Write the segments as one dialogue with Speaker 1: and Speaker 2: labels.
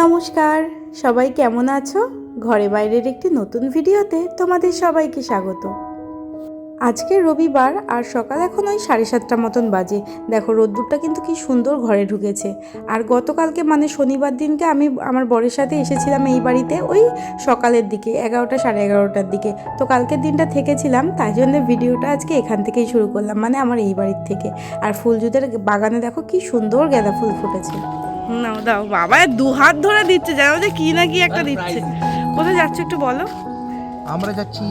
Speaker 1: নমস্কার, সবাই কেমন আছো? ঘরে বাইরের একটি নতুন ভিডিওতে তোমাদের সবাইকে স্বাগত। আজকে রবিবার আর সকাল এখন ওই 7:30 মতন বাজে। দেখো রোদ্দুরটা কিন্তু কি সুন্দর ঘরে ঢুকেছে। আর গতকালকে মানে শনিবার দিনকে আমি আমার বরের সাথে এসেছিলাম এই বাড়িতে ওই সকালের দিকে 11টা 11:30টার দিকে। তো কালকের দিনটা থেকেছিলাম, তাই জন্য ভিডিওটা আজকে এখান থেকেই শুরু করলাম, মানে আমার এই বাড়ির থেকে। আর ফুলজুদের বাগানে দেখো কি সুন্দর গাঁদা ফুল ফুটেছে।
Speaker 2: নাও দাও, বাবা দু হাত ধরে দিচ্ছে, জানো যে কি না কি একটা দিচ্ছে। কোথায় যাচ্ছ একটু বলো?
Speaker 3: আমরা যাচ্ছি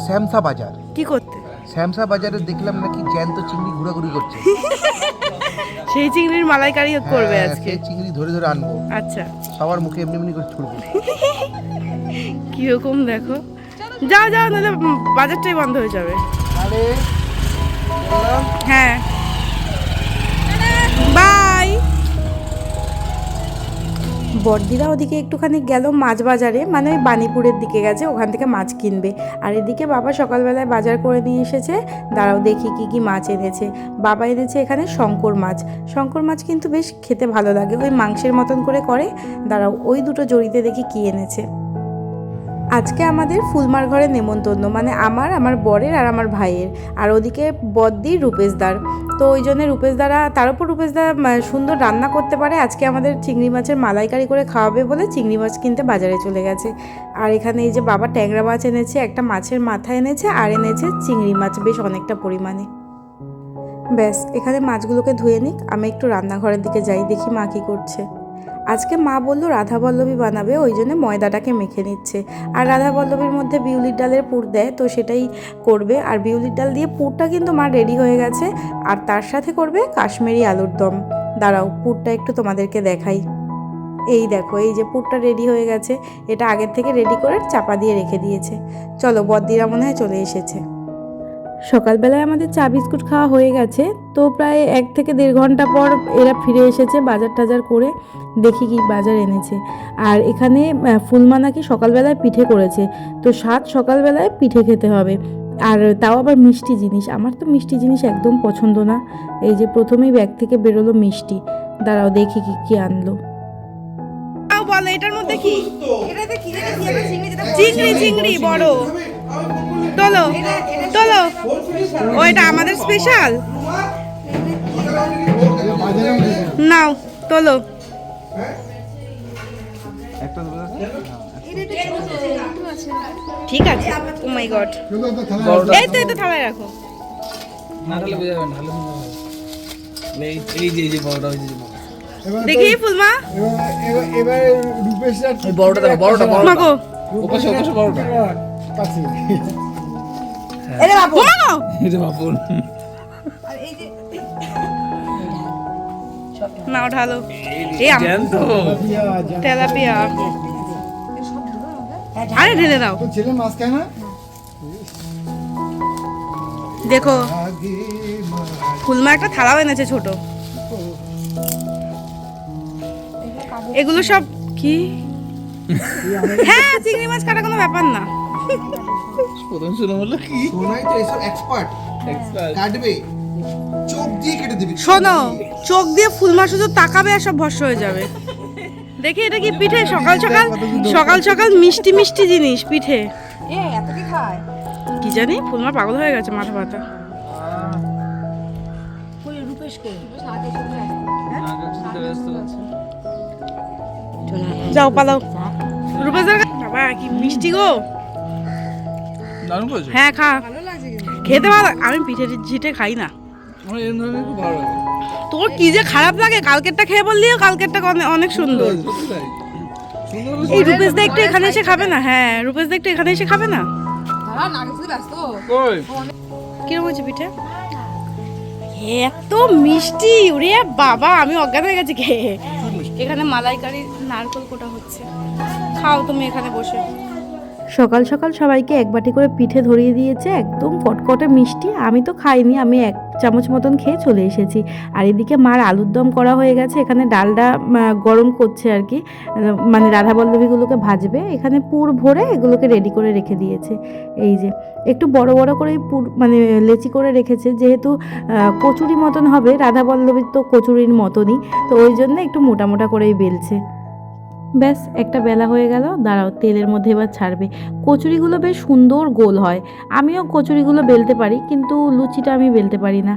Speaker 3: শ্যামসা বাজার।
Speaker 2: কি করতে?
Speaker 3: শ্যামসা বাজারে দেখলাম নাকি জ্যান্ত চিংড়ি ঘোরাঘুরি করছে।
Speaker 2: সেই চিংড়ির মালাইকারি করবে আজকে।
Speaker 3: সেই চিংড়ি ধরে ধরে আনবো।
Speaker 2: আচ্ছা,
Speaker 3: সবার মুখে এমনি এমনি করে ছুড়বো।
Speaker 2: কিরকম দেখো, যাও যাও, নাহলে বাজারটাই বন্ধ হয়ে যাবে।
Speaker 3: আরে
Speaker 2: হ্যাঁ, বাই।
Speaker 1: বড়দিরা ওদিকে একটুখানি গেল মাছ বাজারে, মানে ওই বাণীপুরের দিকে গেছে, ওখান থেকে মাছ কিনবে। আর এদিকে বাবা সকালবেলায় বাজার করে নিয়ে এসেছে। দাঁড়াও দেখি কি কি মাছ এনেছে। বাবা এনেছে এখানে শঙ্কর মাছ। শঙ্কর মাছ কিন্তু বেশ খেতে ভালো লাগে, ওই মাংসের মতন করে। দাঁড়াও ওই দুটো জড়িতে দেখি কি এনেছে। আজকে আমাদের ফুলমার ঘরে নেমন্তন্ন, মানে আমার বরের আর আমার ভাইয়ের। আর ওদিকে বদ্দি রূপেশদার। তো ওই জন্য রূপেশদারা, তার উপর রূপেশদা সুন্দর রান্না করতে পারে। আজকে আমাদের চিংড়ি মাছের মালাইকারি করে খাওয়াবে বলে চিংড়ি মাছ কিনতে বাজারে চলে গেছে। আর এখানে এই যে বাবা ট্যাংরা মাছ এনেছে, একটা মাছের মাথা এনেছে, আর এনেছে চিংড়ি মাছ বেশ অনেকটা পরিমাণে। ব্যাস এখানে মাছগুলোকে ধুয়ে নিক, আমি একটু রান্নাঘরের দিকে যাই, দেখি মা কী করছে। আজকে মা বললো রাধাবল্লভী বানাবে, ওই জন্য ময়দাটাকে মেখে নিচ্ছে। আর রাধাবল্লভীর মধ্যে বিউলির ডালের পুর দেয়, তো সেটাই করবে। আর বিউলির ডাল দিয়ে পুরটা কিন্তু মা রেডি হয়ে গেছে। আর তার সাথে করবে কাশ্মীরি আলুর দম। দাঁড়াও পুরটা একটু তোমাদেরকে দেখাই। এই দেখো, এই যে পুরটা রেডি হয়ে গেছে। এটা আগের থেকে রেডি করে চাপা দিয়ে রেখে দিয়েছে। চলো বদ্দিরা মনে হয় চলে এসেছে। সকালবেলায় আমাদের চা বিস্কুট খাওয়া হয়ে গেছে। তো প্রায় 1 থেকে 1.5 ঘন্টা পর এরা ফিরে এসেছে বাজার টাজার করে। দেখি কি বাজার এনেছে। আর এখানে ফুলমা নাকি সকালবেলায় পিঠে করেছে। তো সকালবেলায় পিঠে খেতে হবে, আর তাও আবার মিষ্টি জিনিস। আমার তো মিষ্টি জিনিস একদম পছন্দ না। এই যে প্রথমেই ব্যাগ থেকে বেরোলো মিষ্টি। দাঁড়াও দেখি কি কি আনলো।
Speaker 2: বলো এটার মধ্যে কি? চিংড়ি বড়। তোলো তোলো, ও এটা আমাদের স্পেশাল। নাও তোলো। ঠিক আছে। ও মাই গড, এই তো থালায় রাখো। দেখি ফুলমা,
Speaker 3: এবার রূপেশটা
Speaker 2: বড়টা মাগো।
Speaker 1: এরে বাবু
Speaker 2: নাও ঢালো। তেলাপিয়া, আরে ঢেলে দাও।
Speaker 3: ছেলে মাছ খায় না।
Speaker 2: দেখো ফুলমা একটা থালাও এনেছে ছোট। এগুলো সব কি? হ্যাঁ, চিংড়ি মাছ কাটা কোনো ব্যাপার না।
Speaker 3: প্রথম শুনে বললো কি সোনাই তো এসব এক্সপার্ট কাটবে, চোখ দিয়ে কেটে দিবি।
Speaker 2: শোনো, চোখ দিয়ে ফুলমা শুধু তাকাবে আর সব ভস্ম হয়ে যাবে। দেখি এটা কি পিঠে? সকাল সকাল মিষ্টি জিনিস পিঠে।
Speaker 1: এত কি খায়
Speaker 2: কি জানি, ফুলমা পাগল হয়ে গেছে, মাথা ব্যথা। যাও পালাও। রূপেশদার বাবা কি মিষ্টি গো। হ্যাঁ খা, খেতে ভালো। আমি পিঠে খাই না। তোর কি যে খারাপ লাগে, কালকেরটা খেয়ে বললি কালকেরটা অনেক সুন্দর। এই রূপেশদা একটু এখানে এসে খাবে না? হ্যাঁ, রূপেশদা একটু এখানে এসে খাবে না? কিরকম হয়েছে পিঠে? এত মিষ্টি, ওরে বাবা আমি অজ্ঞান হয়ে গেছি খেয়ে। এখানে মালাইকারি নারকেল কোটা হচ্ছে, খাও তুমি এখানে বসে।
Speaker 1: সকাল সকাল সবাইকে এক বাটি করে পিঠে ধরিয়ে দিয়েছে, একদম কটকটে মিষ্টি। আমি তো খাইনি, আমি 1 চামচ মতন খেয়ে চলে এসেছি। আর এদিকে মার আলুর দম করা হয়ে গেছে। এখানে ডালটা গরম করছে আর কি, মানে রাধাবল্লভীগুলোকে ভাজবে। এখানে পুর ভরে এগুলোকে রেডি করে রেখে দিয়েছে। এই যে একটু বড় বড় করে পুর মানে লেচি করে রেখেছে, যেহেতু কচুরি মতন হবে। রাধাবল্লভীর তো কচুরির মতনই, তো ওই জন্য একটু মোটা মোটা করেই বেলছে। ব্যাস একটা বেলা হয়ে গেল, দাঁড়াও তেলের মধ্যে এবার ছাড়বে। কচুরিগুলো বেশ সুন্দর গোল হয়। আমিও কচুরিগুলো বেলতে পারি, কিন্তু লুচিটা আমি বেলতে পারি না।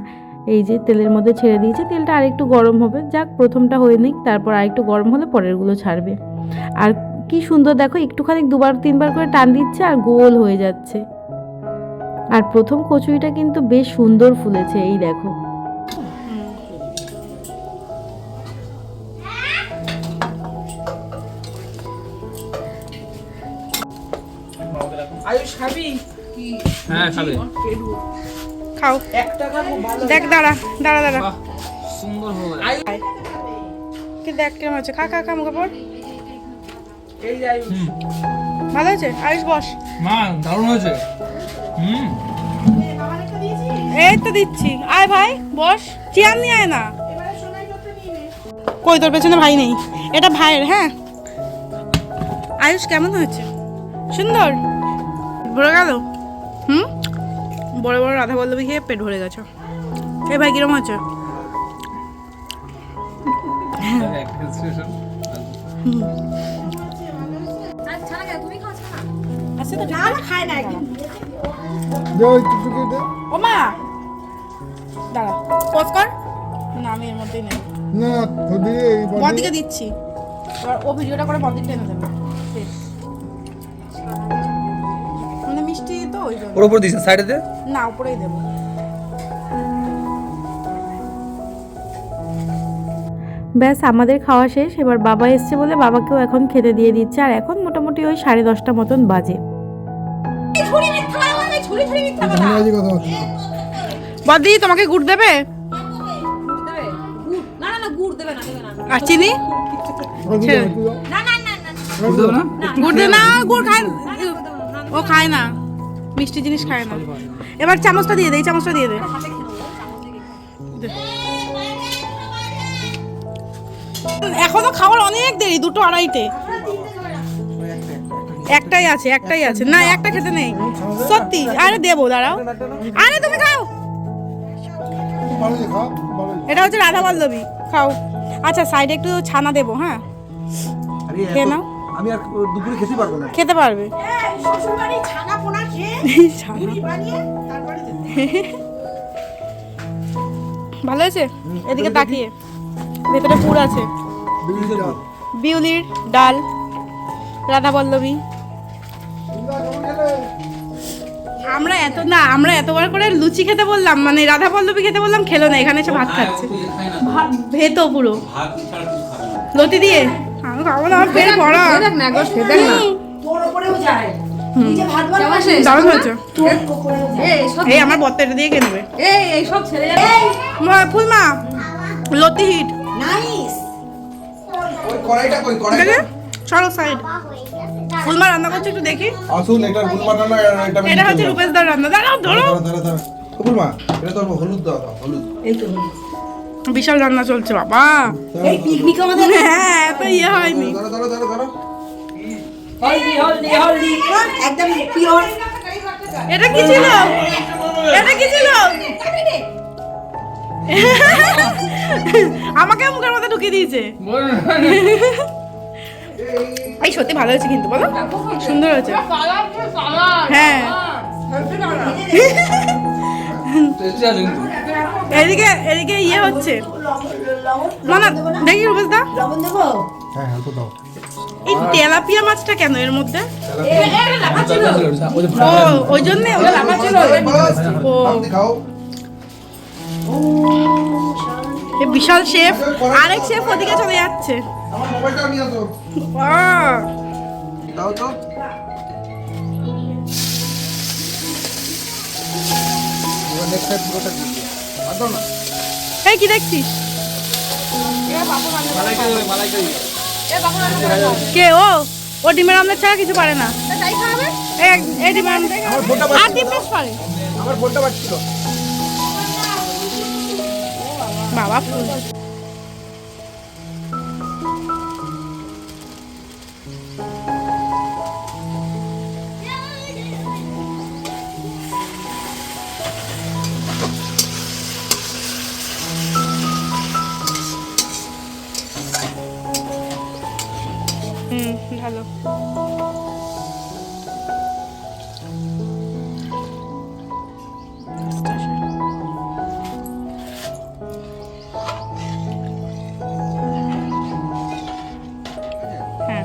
Speaker 1: এই যে তেলের মধ্যে ছেড়ে দিয়েছে, তেলটা আরেকটু গরম হবে, যাক প্রথমটা হয়ে নিক, তারপর আরেকটু গরম হলে পরেরগুলো ছাড়বে। আর কি সুন্দর দেখো, একটুখানি 2-3 বার করে টান দিচ্ছে আর গোল হয়ে যাচ্ছে। আর প্রথম কচুরিটা কিন্তু বেশ সুন্দর ফুলেছে, এই দেখো।
Speaker 2: আয়ুষ খাবি?
Speaker 4: হ্যাঁ খাবে।
Speaker 2: খাও। দেখ দাঁড়া দাঁড়া দাঁড়া,
Speaker 4: বাহ, সুন্দর হবে।
Speaker 2: কি দেখ কেমন আছে, খা খা খা, মুখে পড়। ভালো হয়েছে আয়ুষ, বস।
Speaker 4: মা দারুণ হয়েছে।
Speaker 2: এই তো দিচ্ছি, আয় ভাই বস, চেয়ার নিয়ে আয় না। কই তোর পেছনে ভাই নেই, এটা ভাইয়ের। হ্যাঁ আয়ুষ কেমন হয়েছে? সুন্দর ভরে গেল। বড় বড় রাধা বল্লভী খেয়ে পেট ভরে গেছে। এই ভাই কিরম হয়েছে? আচ্ছা তো না খায় না একদিন। ও মা দাঁড়া, পজ কর না, আমি এর মধ্যেই নেই।
Speaker 3: না
Speaker 2: বদিকে দিচ্ছি, এবার ও ভিডিওটা করে বদিক টেনে দেবে। মানে মিষ্টি তো ওই জন্য।
Speaker 4: ওর উপর দিস সাইডে দে।
Speaker 2: না উপরেই দেবো।
Speaker 1: ব্যাস আমাদের খাওয়া শেষ। এবার বাবা এসছে বলে বাবাকেও এখন খেতে দিয়ে দিচ্ছে। আর এখন মোটামুটি ওই 10:30 মতন বাজে।
Speaker 2: বদি তোমাকে গুড় দেবে? আর চিনি? গুড় দে না, গুড় খায় না। ও খায় না, মিষ্টি জিনিস খায় না। এবার চামচটা দিয়ে দে, এই চামচটা দিয়ে দে। এখনো খাওয়ার অনেক দেরি, 2-2:30। একটাই আছে, একটাই আছে। না একটা খেতে নেই সত্যি। আরে দেবো, দাঁড়াও। আরে তুমি খাও, এটা হচ্ছে রাধা বল্লভী, খাও। আচ্ছা সাইডে একটু ছানা দেবো। হ্যাঁ খেয়ে নাও।
Speaker 3: আমি আর দুপুরে খেতে পারবো না।
Speaker 2: খেতে পারবে। ভালো আছে? এদিকে তাকিয়ে, ভেতরে পুর আছে, বিউলির ডাল, রাধা বল্লভী। আমরা এতবার করে লুচি খেতে বললাম, মানে রাধা বল্লভী খেতে বললাম, খেলো না, এখানে এসে ভাত খাচ্ছে। ভেতো পুরো লতি দিয়ে। আমি খাবো না, আমার পেট ভরা। দারুণ হয়েছে। এই আমার বত্তা এটা দিয়ে খেয়ে নেবে। ফুলমা লতি হিট। চলো সাইড। ফুলমা রান্না করছে, একটু দেখি।
Speaker 3: আসুন, এটা ফুল বানানো,
Speaker 2: এটা হচ্ছে রূপেশ দার রান্না। দাঁড়াও ধরো।
Speaker 3: ফুলমা, এটা তো হলুদ দাও, হলুদ।
Speaker 2: বিশাল রান্না চলছে বাবা।
Speaker 5: এই পিকনিক আমাদের
Speaker 2: হ্যাঁ এত ইয়ে হয়নি।
Speaker 3: ধরো।
Speaker 5: হলদি একদম পিওর।
Speaker 2: এটা কি ছিল? এটা কি ছিল? আমাকে মুখের মধ্যে ঢুকিয়ে দিয়েছে। এই সত্যি ভালো হয়েছে কিন্তু, বলো সুন্দর হয়েছে। হ্যাঁ এদিকে ইয়ে হচ্ছে না না, দেখি রূপেশ দা।
Speaker 5: লবণ দেবো?
Speaker 3: হ্যাঁ, অল্প দাও।
Speaker 2: এই তেলাপিয়া মাছটা কেন এর মধ্যে? ও ওই জন্য ও
Speaker 3: খাও।
Speaker 2: এ বিশাল শেফ, আরেক শেফ ওদিকে চলে যাচ্ছে।
Speaker 3: আমার মোবাইলটা নিয়ে আসো।
Speaker 2: বাহ,
Speaker 3: দাও তো। নেক্সট টাইম পুরোটা দিয়ে দিও। আর দাও না।
Speaker 2: এই কি দেখছিস? কে ও? ও ডিমের আমলেট ছাড়া কিছু পারে না। এই ডিমের আমলেট আর ডিম বেশ পারে।
Speaker 3: আমার ফোনটা বাজছিল।
Speaker 2: বাবা ফুল। ভালো। হ্যাঁ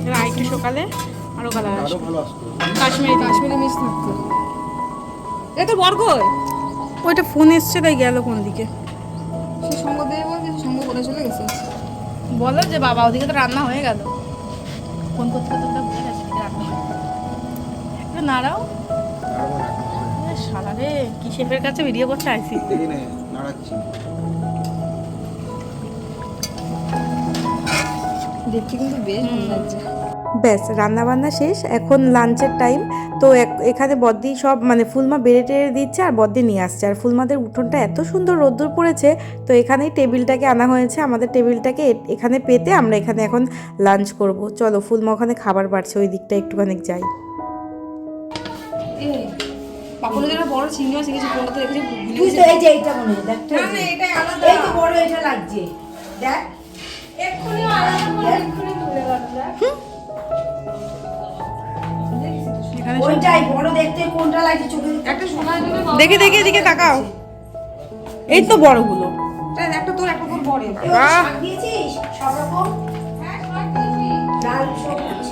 Speaker 2: এবার আরেকটু সকালে আরো কালার আসবে।
Speaker 3: ভালো আসতো।
Speaker 5: কাশ্মীরি মিক্স থাকতো। এটা তো বর্গ
Speaker 2: ওইটা ফোন এসছে তাই গেল কোন দিকে
Speaker 5: সে সঙ্গ দেবে বলছে, সঙ্গ করে চলে গেছে।
Speaker 2: বলো যে বাবা ওদিকে তো রান্না হয়ে গেল, ফোন করতে করতে ওটা ভুলে গেছে ওদিকে রান্না হয়ে গেল। একটু নাড়াও। এ শালা রে, কি শেফের কাছে ভিডিও করছে আইসি।
Speaker 3: দেখি না, নাড়াচ্ছি।
Speaker 5: দেখতে কিন্তু বেশ ভালো লাগছে।
Speaker 1: ব্যাস রান্নাবান্না শেষ, এখন লাঞ্চের টাইম। তো এখানে বদ্দি সব মানে ফুলমা বেড়ে টেড়ে দিচ্ছে আর বদ্দি নিয়ে আসছে। আর ফুলমাদের উঠোনটা এত সুন্দর রোদ্দুর পড়েছে, তো এখানেই টেবিলটাকে আনা হয়েছে। আমাদের টেবিলটাকে এখানে পেতে আমরা এখানে এখন লাঞ্চ করব। চলো ফুলমা ওখানে খাবার বাড়ছে, ওই দিকটা একটুখানি যাই।
Speaker 5: পাপড়ের যেটা বড় চিংড়ি মাছ রেখেছি, কোনটাতে রেখেছি
Speaker 6: তুই তো এই যে এইটা মনে হয় দেখ তো,
Speaker 5: না না এটা আলাদা।
Speaker 6: এই তো বড় এটা লাগছে দেখ
Speaker 5: এক্ষুনি আলাদা করে এক্ষুনি তুলে গেল দেখ।
Speaker 2: এখানে
Speaker 6: ওইটাই বড় দেখতে কোনটা লাগছে চোখে
Speaker 5: একটা সোনার জন্য
Speaker 2: দেখে দেখে এদিকে তাকাও, এই তো বড়গুলো।
Speaker 5: একটা তোর বড়।
Speaker 6: শাক দিয়েছিস সব রকম ডাল সবুজ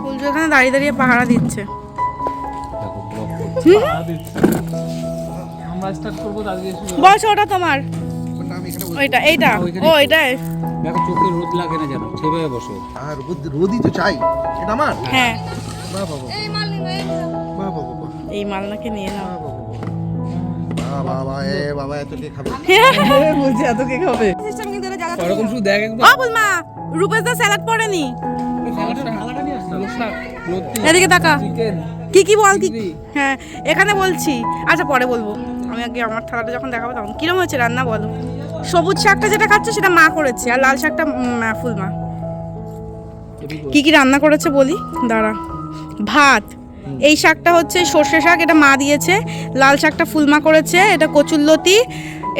Speaker 2: ফুলজো এখানে দাঁড়িয়ে দাঁড়িয়ে পাহারা দিচ্ছে।
Speaker 4: আমরা স্টার্ট করবো আজকে শুরু।
Speaker 2: বস ওটা তোমার,
Speaker 3: কোনটা আমি এখানে বসে-
Speaker 2: ওইটা এইটা, ও এটাই।
Speaker 7: দেখো চোখে রোদ লাগে না যেন, সেভাবে বসো।
Speaker 3: আর রোদই তো চাই। এটা আমার?
Speaker 2: হ্যাঁ
Speaker 3: বাহ বাহ বাহ। বাহ বাহ বাহ।
Speaker 2: এই মালনাকে নিয়ে নাও।
Speaker 3: বাহ বাহ বাহ, এ বাবা এত কে খাবে?
Speaker 4: বলছি এত কে খাবে?
Speaker 5: সিস্টেম কিন্তু এটা জায়গা
Speaker 4: ওরকম শুধু দেখ একবার।
Speaker 2: ও বুলমা, রূপেশ দা স্যালাড পড়েনি,
Speaker 4: রুটি,
Speaker 2: এদিকে তাকা।
Speaker 4: চিকেন,
Speaker 2: কি কি বল কি?
Speaker 4: চিংড়ি।
Speaker 2: হ্যাঁ এখানে বলছি, আচ্ছা পরে বলবো। আমি আগে আমার থালাটা যখন দেখাবো তখন কিরম হয়েছে রান্না বলো। সবুজ শাকটা যেটা খাচ্ছে সেটা মা করেছে, আর লাল শাকটা ফুলমা। কি কি রান্না করেছে বলি দাঁড়া। ভাত, এই শাকটা হচ্ছে সর্ষে শাক, এটা মা দিয়েছে। লাল শাকটা ফুলমা করেছে, এটা কচুরলতি।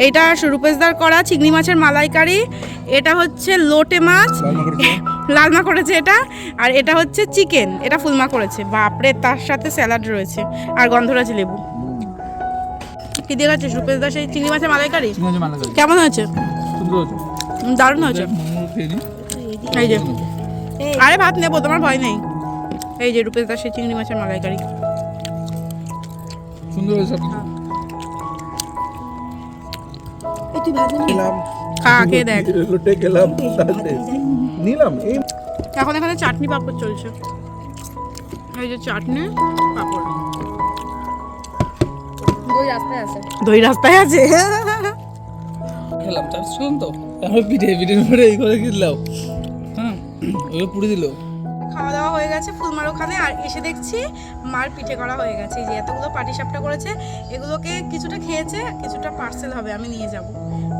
Speaker 2: এইটা রূপেশদার করা চিংড়ি মাছের মালাইকারি। এটা হচ্ছে লোটে মাছ, লালমা করেছে এটা। আর এটা হচ্ছে চিকেন, এটা ফুলমা করেছে। বাপরে, তার সাথে স্যালাড রয়েছে আর গন্ধরাজ লেবু। কি দিয়ে খাচ্ছিস রূপেশদা সেই চিংড়ি মাছের মালাইকারি?
Speaker 4: চিকেন মালা করে।
Speaker 2: কেমন হয়েছে?
Speaker 4: সুন্দর হয়েছে।
Speaker 2: দারুণ হয়েছে।
Speaker 4: মোমো খেয়ে নি।
Speaker 2: এই যে, আরে ভাত নেবো, তোমার ভয় নেই। এই যে রূপেশদা সেই চিংড়ি মাছের মালাইকারি।
Speaker 4: সুন্দর হয়েছে সব কিছু।
Speaker 6: এই তুই ভাত নিবি
Speaker 3: নিলাম।
Speaker 2: খা খেয়ে দেখ।
Speaker 3: লুটে গেলাম তাতে। নিলাম এই
Speaker 2: এখন এখানে চাটনি পাঁপড় চলছে। এই যে চাটনি পাঁপড়।
Speaker 5: দই রাস্তায় আছে।
Speaker 2: দই রাস্তায় আছে।
Speaker 4: খেলাম চাপ শুনুন তো। তারপর পিঠের উপরে এই করে খেলাম। হ্যাঁ, ওই পুরি দিল।
Speaker 2: খাওয়া দাওয়া হয়ে গেছে ফুলমার ওখানে, আর এসে দেখছি মার পিঠে করা হয়ে গেছে। এই যে এতগুলো পাটিসাপটা করেছে, এগুলোকে কিছুটা খেয়েছে, কিছুটা পার্সেল হবে, আমি নিয়ে যাব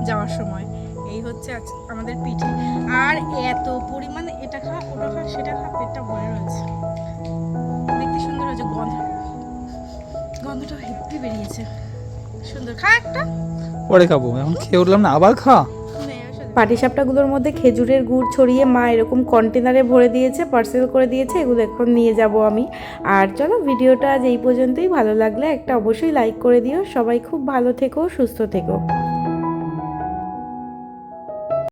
Speaker 2: যাওয়ার সময়। এই হচ্ছে আমাদের পিঠে। আর এত পরিমাণে এটা খা ওটা খা সেটা খা, পেটটা ভরে রয়েছে। দেখতে সুন্দর হয়েছে, গন্ধটা হেভি বেরিয়েছে, সুন্দর। খা একটা।
Speaker 4: পরে খাবো, এখন খেয়ে উঠলাম না, আবার খা।
Speaker 1: পাটিসাপটাগুলোর মধ্যে খেজুরের গুড় ছড়িয়ে মা এরকম কন্টেনারে ভরে দিয়েছে, পার্সেল করে দিয়েছে। এগুলো এখন নিয়ে যাব আমি। আর চলো ভিডিওটা আজ এই পর্যন্তই। ভালো লাগলে একটা অবশ্যই লাইক করে দিও। সবাই খুব ভালো থেকো, সুস্থ থেকো।